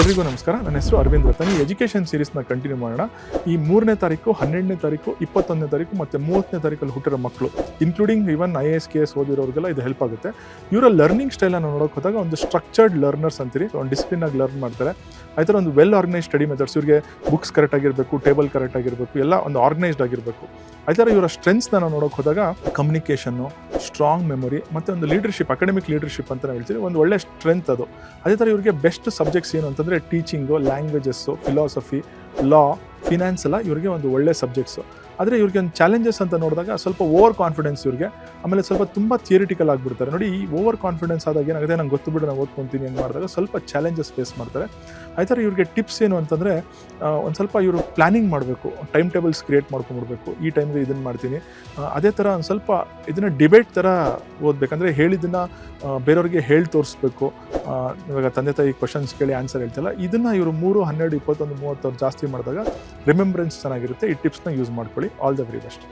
ಎಲ್ರಿಗೂ ನಮಸ್ಕಾರ. ನನ್ನ ಹೆಸರು ಅರವಿಂದ್ ರತನ್. ಈ ಎಜುಕೇಷನ್ ಸೀರೀಸ್ನ ಕಂಟಿನ್ಯೂ ಮಾಡೋಣ. ಈ 3ನೇ ತಾರೀಕು, 12ನೇ ತಾರೀಕು, 21ನೇ ತಾರೀಕು ಮತ್ತು 30ನೇ ತಾರೀಕಲ್ಲಿ ಹುಟ್ಟಿರೋ ಮಕ್ಕಳು, ಇನ್ಕ್ಲೂಡಿಂಗ್ ಈವನ್ IAS KS ಓದಿರೋರಿಗೆಲ್ಲ ಇದು ಹೆಲ್ಪ್ ಆಗುತ್ತೆ. ಇವರ ಲರ್ನಿಂಗ್ ಸ್ಟೈಲನ್ನು ನೋಡೋಕೆ ಹೋದಾಗ ಒಂದು ಸ್ಟ್ರಕ್ಚರ್ಡ್ ಲರ್ನರ್ಸ್ ಅಂತೀರಿ, ಒಂದು ಡಿಸಿಪ್ಲಿನಾಗಿ ಲರ್ನ್ ಮಾಡ್ತಾರೆ. ಆ ಥರ ಒಂದು ವೆಲ್ ಆರ್ಗನೈಸ್ ಸ್ಟಡಿ ಮೆಥಡ್ಸ್. ಇವ್ರಿಗೆ ಬುಕ್ಸ್ ಕರೆಕ್ಟ್ ಆಗಿರಬೇಕು, ಟೇಬಲ್ ಕರೆಕ್ಟ್ ಆಗಿರಬೇಕು, ಎಲ್ಲ ಒಂದು ಆರ್ಗನೈಸ್ಡ್ ಆಗಿರಬೇಕು. ಆ ಥರ ಇವರ ಸ್ಟ್ರೆಂತ್ಸ್ನ ನಾವು ನೋಡೋಕೆ ಹೋದಾಗ ಕಮ್ಯುನಿಕೇಷನ್ನು, ಸ್ಟ್ರಾಂಗ್ ಮೆಮೊರಿ ಮತ್ತು ಒಂದು ಲೀಡರ್ಶಿಪ್, ಅಕಾಡೆಮಿಕ್ ಲೀಡರ್ಶಿಪ್ ಅಂತ ನಾವು ಹೇಳ್ತೀವಿ, ಒಂದು ಒಳ್ಳೆ ಸ್ಟ್ರೆಂತ್ ಅದು. ಅದೇ ಥರ ಇವರಿಗೆ ಬೆಸ್ಟ್ ಸಬ್ಜೆಕ್ಟ್ಸ್ ಏನು ಅಂತಂದರೆ ಟೀಚಿಂಗು, ಲ್ಯಾಂಗ್ವೇಜಸ್ಸು, ಫಿಲಾಸಫಿ, ಲಾ, ಫಿನಾನ್ಸ್ ಎಲ್ಲ ಇವರಿಗೆ ಒಂದು ಒಳ್ಳೆ ಸಬ್ಜೆಕ್ಟ್ಸು. ಆದರೆ ಇವ್ರಿಗೆ ಒಂದು ಚಾಲೆಂಜಸ್ ಅಂತ ನೋಡಿದಾಗ ಸ್ವಲ್ಪ ಓವರ್ ಕಾನ್ಫಿಡೆನ್ಸ್ ಇವ್ರಿಗೆ, ಆಮೇಲೆ ಸ್ವಲ್ಪ ತುಂಬ ಥಿಯರಿಟಿಕಲ್ ಆಗಿಬಿಡ್ತಾರೆ. ನೋಡಿ, ಈ ಓವರ್ ಕಾನ್ಫಿಡೆನ್ಸ್ ಆದಾಗ ಏನಾಗುತ್ತೆ, ನಂಗೆ ಗೊತ್ತು ಬಿಡು, ನಾನು ಓದ್ಕೊತೀನಿ ಅಂತ ಮಾಡಿದಾಗ ಸ್ವಲ್ಪ ಚಾಲೆಂಜಸ್ ಫೇಸ್ ಮಾಡ್ತಾರೆ. ಆ ಥರ ಇವ್ರಿಗೆ ಟಿಪ್ಸ್ ಏನು ಅಂತಂದರೆ, ಒಂದು ಸ್ವಲ್ಪ ಇವರು ಪ್ಲ್ಯಾನಿಂಗ್ ಮಾಡಬೇಕು, ಟೈಮ್ ಟೇಬಲ್ಸ್ ಕ್ರಿಯೇಟ್ ಮಾಡ್ಕೊಂಡ್ಬಿಡ್ಬೇಕು. ಈ ಟೈಮ್ಗೆ ಇದನ್ನು ಮಾಡ್ತೀನಿ. ಅದೇ ಥರ ಒಂದು ಸ್ವಲ್ಪ ಇದನ್ನು ಡಿಬೇಟ್ ಥರ ಓದಬೇಕಂದ್ರೆ ಹೇಳಿದ್ದನ್ನು ಬೇರೆಯವ್ರಿಗೆ ಹೇಳಿ ತೋರಿಸ್ಬೇಕು. ಇವಾಗ ತಂದೆ ತಾಯಿ ಕ್ವಶನ್ಸ್ ಕೇಳಿ ಆನ್ಸರ್ ಹೇಳ್ತಿಲ್ಲ, ಇದನ್ನು ಇವರು 3, 12, 21, 30 ಜಾಸ್ತಿ ಮಾಡಿದಾಗ ರಿಮೆಂಬ್ರೆನ್ಸ್ ಚೆನ್ನಾಗಿರುತ್ತೆ. ಈ ಟಿಪ್ಸ್ನ ಯೂಸ್ ಮಾಡ್ಕೊಳ್ಳಿ. All the very best.